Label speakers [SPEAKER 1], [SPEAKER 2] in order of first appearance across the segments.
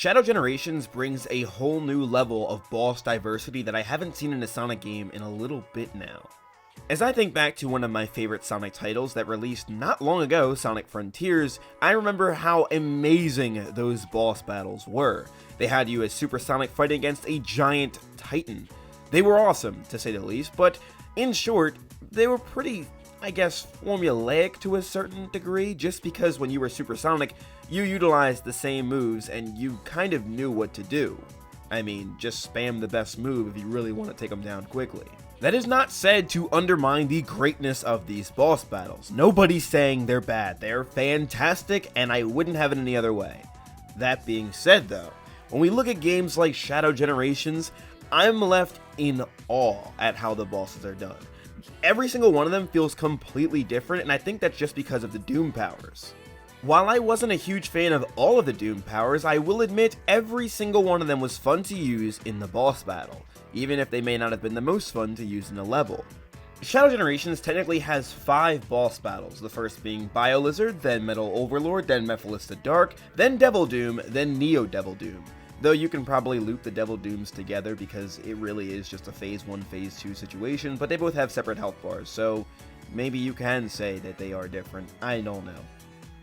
[SPEAKER 1] Shadow Generations brings a whole new level of boss diversity that I haven't seen in a Sonic game in a little bit now. As I think back to one of my favorite Sonic titles that released not long ago, Sonic Frontiers, I remember how amazing those boss battles were. They had you as Super Sonic fighting against a giant Titan. They were awesome, to say the least, but in short, they were pretty, I guess, formulaic to a certain degree, just because when you were Super Sonic, you utilized the same moves and you kind of knew what to do. I mean, just spam the best move if you really want to take them down quickly. That is not said to undermine the greatness of these boss battles. Nobody's saying they're bad. They're fantastic, and I wouldn't have it any other way. That being said, though, when we look at games like Shadow Generations, I'm left in awe at how the bosses are done. Every single one of them feels completely different, and I think that's just because of the Doom powers. While I wasn't a huge fan of all of the Doom powers, I will admit every single one of them was fun to use in the boss battle, even if they may not have been the most fun to use in a level. Shadow Generations technically has 5 boss battles, the first being Bio Lizard, then Metal Overlord, then Mephiles the Dark, then Devil Doom, then Neo Devil Doom. Though you can probably loop the Devil Dooms together because it really is just a Phase 1, Phase 2 situation, but they both have separate health bars, so maybe you can say that they are different. I don't know.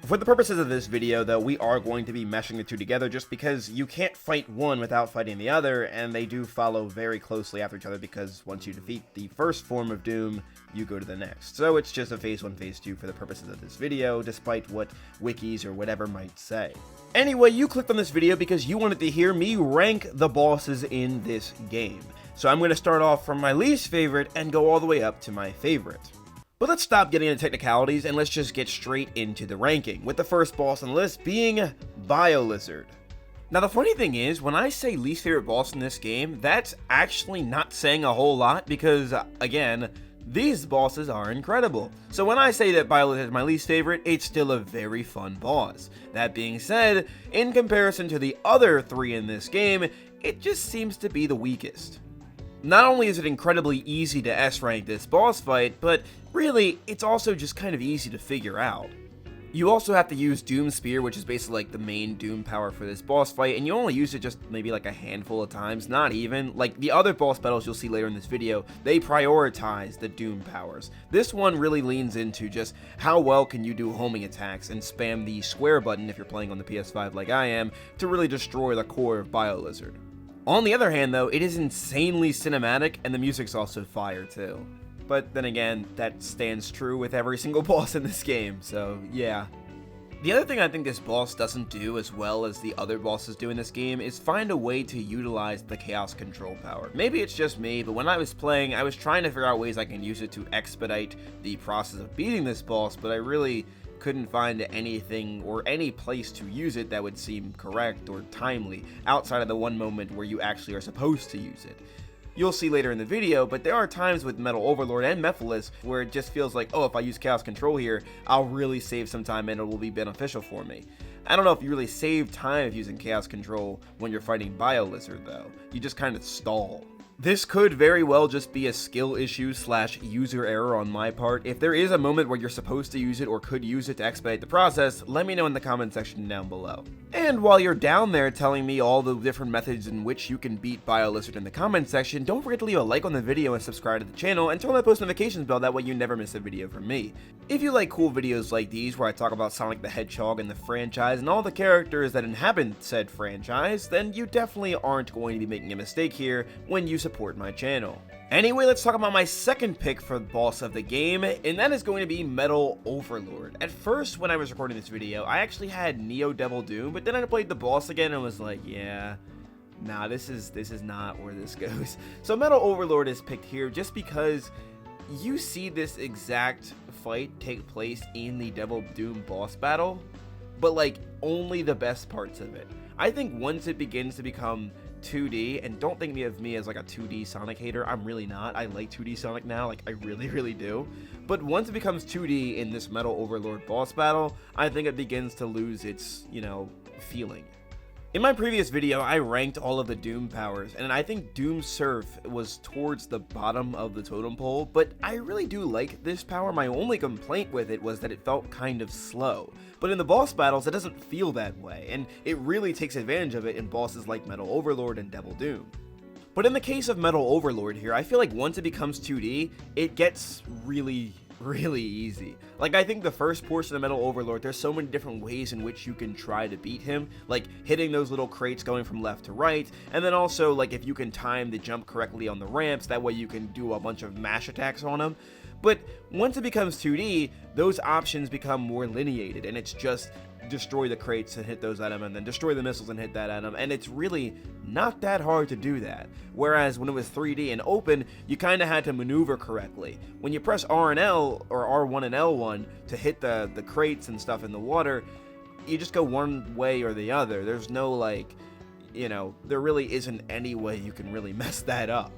[SPEAKER 1] For the purposes of this video, though, we are going to be meshing the two together just because you can't fight one without fighting the other, and they do follow very closely after each other because once you defeat the first form of Doom, you go to the next. So it's just a Phase 1, Phase 2 for the purposes of this video, despite what wikis or whatever might say. Anyway, you clicked on this video because you wanted to hear me rank the bosses in this game. So I'm going to start off from my least favorite and go all the way up to my favorite. But let's stop getting into technicalities and let's just get straight into the ranking, with the first boss on the list being Bio Lizard. Now the funny thing is, when I say least favorite boss in this game, that's actually not saying a whole lot because, again, these bosses are incredible. So when I say that Bio Lizard is my least favorite, it's still a very fun boss. That being said, in comparison to the other 3 in this game, it just seems to be the weakest. Not only is it incredibly easy to S-rank this boss fight, but really, it's also just kind of easy to figure out. You also have to use Doom Spear, which is basically like the main Doom power for this boss fight, and you only use it just maybe like a handful of times, not even. Like the other boss battles you'll see later in this video, they prioritize the Doom powers. This one really leans into just how well can you do homing attacks and spam the square button if you're playing on the PS5 like I am, to really destroy the core of Bio Lizard. On the other hand, though, it is insanely cinematic, and the music's also fire, too. But then again, that stands true with every single boss in this game, so yeah. The other thing I think this boss doesn't do as well as the other bosses do in this game is find a way to utilize the Chaos Control power. Maybe it's just me, but when I was playing, I was trying to figure out ways I can use it to expedite the process of beating this boss, but I really couldn't find anything or any place to use it that would seem correct or timely outside of the one moment where you actually are supposed to use it. You'll see later in the video, but there are times with Metal Overlord and Mephiles where it just feels like, oh, if I use Chaos Control here, I'll really save some time and it will be beneficial for me. I don't know if you really save time if using Chaos Control when you're fighting Bio Lizard, though. You just kind of stall. This could very well just be a skill issue / user error on my part. If there is a moment where you're supposed to use it or could use it to expedite the process, let me know in the comment section down below. And while you're down there telling me all the different methods in which you can beat Bio Lizard in the comment section, don't forget to leave a like on the video and subscribe to the channel and turn on the post notifications bell, that way you never miss a video from me. If you like cool videos like these where I talk about Sonic the Hedgehog and the franchise and all the characters that inhabit said franchise, then you definitely aren't going to be making a mistake here when you support my channel. Anyway, let's talk about my second pick for the boss of the game, and that is going to be Metal Overlord. At first, when I was recording this video, I actually had Neo Devil Doom, but then I played the boss again and was like, yeah, nah, this is not where this goes. So Metal Overlord is picked here just because you see this exact fight take place in the Devil Doom boss battle, but like only the best parts of it. I think once it begins to become 2D, and don't think of me as like a 2D Sonic hater, I'm really not. I like 2D Sonic now, like I really do. But once it becomes 2D in this Metal Overlord boss battle, I think it begins to lose its, feeling. In my previous video, I ranked all of the Doom powers, and I think Doom Surf was towards the bottom of the totem pole, but I really do like this power. My only complaint with it was that it felt kind of slow. But in the boss battles, it doesn't feel that way, and it really takes advantage of it in bosses like Metal Overlord and Devil Doom. But in the case of Metal Overlord here, I feel like once it becomes 2D, it gets really easy. Like, I think the first portion of Metal Overlord, there's so many different ways in which you can try to beat him, like hitting those little crates going from left to right, and then also like if you can time the jump correctly on the ramps, that way you can do a bunch of mash attacks on him. But once it becomes 2D, those options become more lineated, and it's just destroy the crates and hit those at him, and then destroy the missiles and hit that at him, and it's really not that hard to do that. Whereas when it was 3D and open, you kind of had to maneuver correctly. When you press R and L, or R1 and L1 to hit the crates and stuff in the water, you just go one way or the other. There's no, like, you know, there really isn't any way you can really mess that up.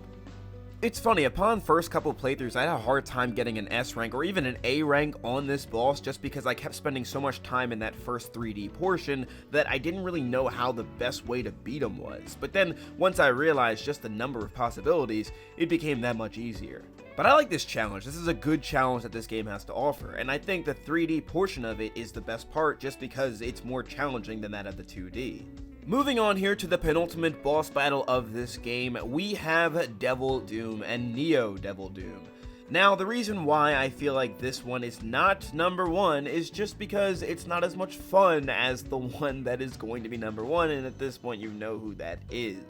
[SPEAKER 1] It's funny, upon first couple playthroughs, I had a hard time getting an S rank or even an A rank on this boss just because I kept spending so much time in that first 3D portion that I didn't really know how the best way to beat him was. But then, once I realized just the number of possibilities, it became that much easier. But I like this challenge. This is a good challenge that this game has to offer, and I think the 3D portion of it is the best part just because it's more challenging than that of the 2D. Moving on here to the penultimate boss battle of this game, we have Devil Doom and Neo Devil Doom. Now, the reason why I feel like this one is not number one is just because it's not as much fun as the one that is going to be number one, and at this point you know who that is.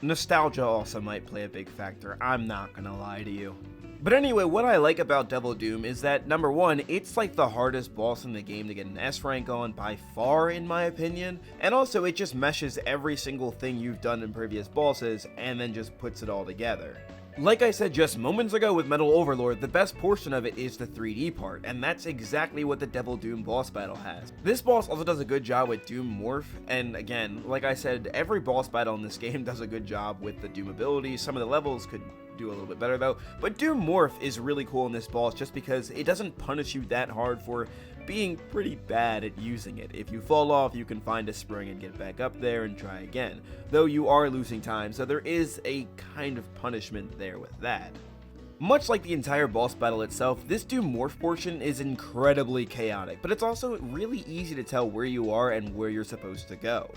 [SPEAKER 1] Nostalgia also might play a big factor, I'm not gonna lie to you. But anyway, what I like about Devil Doom is that, number one, it's like the hardest boss in the game to get an S rank on by far, in my opinion, and also it just meshes every single thing you've done in previous bosses and then just puts it all together. Like I said just moments ago with Metal Overlord, the best portion of it is the 3D part, and that's exactly what the Devil Doom boss battle has. This boss also does a good job with Doom Morph, and again, like I said, every boss battle in this game does a good job with the Doom abilities. Some of the levels could do a little bit better though, but Doom Morph is really cool in this boss just because it doesn't punish you that hard for being pretty bad at using it. If you fall off, you can find a spring and get back up there and try again, though you are losing time, so there is a kind of punishment there with that. Much like the entire boss battle itself, this Doom Morph portion is incredibly chaotic, but it's also really easy to tell where you are and where you're supposed to go.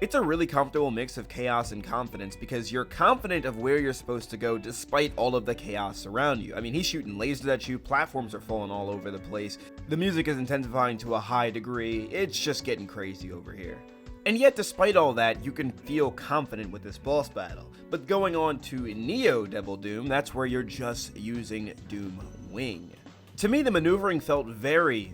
[SPEAKER 1] It's a really comfortable mix of chaos and confidence because you're confident of where you're supposed to go despite all of the chaos around you. I mean, he's shooting lasers at you, platforms are falling all over the place, the music is intensifying to a high degree, it's just getting crazy over here. And yet, despite all that, you can feel confident with this boss battle. But going on to Neo Devil Doom, that's where you're just using Doom Wing. To me, the maneuvering felt very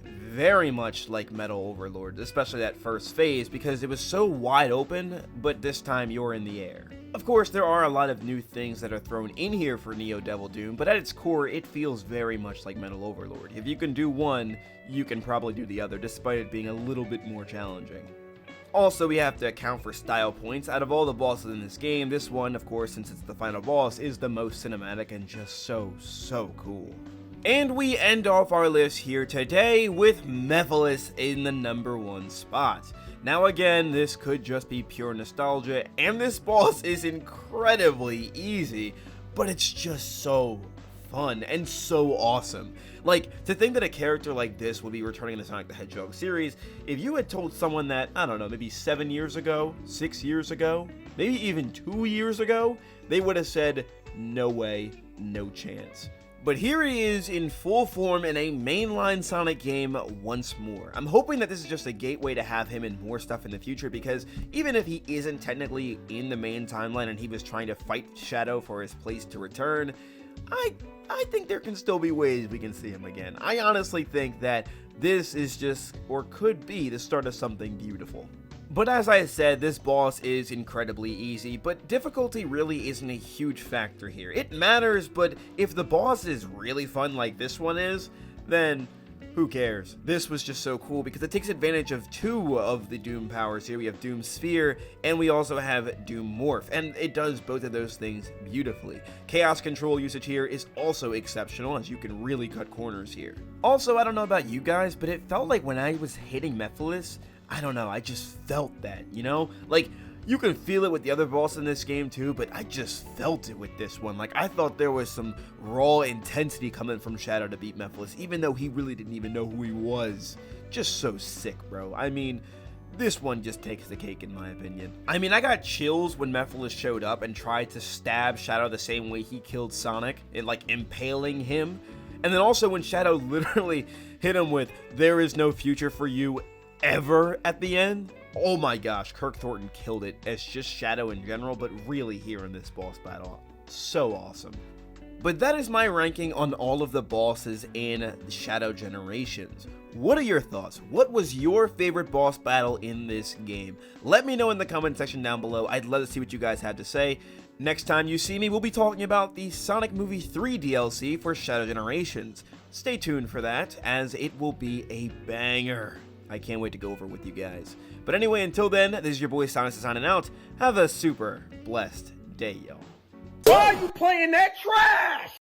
[SPEAKER 1] much like Metal Overlord, especially that first phase, because it was so wide open, but this time you're in the air. Of course, there are a lot of new things that are thrown in here for Neo Devil Doom, but at its core, it feels very much like Metal Overlord. If you can do one, you can probably do the other, despite it being a little bit more challenging. Also, we have to account for style points. Out of all the bosses in this game, this one, of course, since it's the final boss, is the most cinematic and just so cool. And we end off our list here today with Mephiles in the number one spot. Now again, this could just be pure nostalgia, and this boss is incredibly easy, but it's just so fun and so awesome. Like, to think that a character like this would be returning in the Sonic the Hedgehog series, if you had told someone that, I don't know, maybe 7 years ago, 6 years ago, maybe even 2 years ago, they would have said, no way, no chance. But here he is in full form in a mainline Sonic game once more. I'm hoping that this is just a gateway to have him in more stuff in the future, because even if he isn't technically in the main timeline and he was trying to fight Shadow for his place to return, I think there can still be ways we can see him again. I honestly think that this is just, or could be, the start of something beautiful. But as I said, this boss is incredibly easy, but difficulty really isn't a huge factor here. It matters, but if the boss is really fun like this one is, then who cares? This was just so cool because it takes advantage of two of the Doom powers here. We have Doom Sphere, and we also have Doom Morph, and it does both of those things beautifully. Chaos control usage here is also exceptional, as you can really cut corners here. Also, I don't know about you guys, but it felt like when I was hitting Mephiles, I don't know, I just felt that, you know? Like, you can feel it with the other boss in this game too, but I just felt it with this one. Like, I thought there was some raw intensity coming from Shadow to beat Mephiles, even though he really didn't even know who he was. Just so sick, bro. I mean, this one just takes the cake in my opinion. I mean, I got chills when Mephiles showed up and tried to stab Shadow the same way he killed Sonic, and like impaling him. And then also when Shadow literally hit him with, "There is no future for you ever" at the end. Oh my gosh, Kirk Thornton killed it as just Shadow in general, but really here in this boss battle. So awesome. But that is my ranking on all of the bosses in Shadow Generations. What are your thoughts? What was your favorite boss battle in this game? Let me know in the comment section down below. I'd love to see what you guys had to say. Next time you see me, we'll be talking about the Sonic Movie 3 DLC for Shadow Generations. Stay tuned for that, as it will be a banger. I can't wait to go over with you guys. But anyway, until then, this is your boy Sonic signing out. Have a super blessed day, y'all.
[SPEAKER 2] Why are you playing that trash?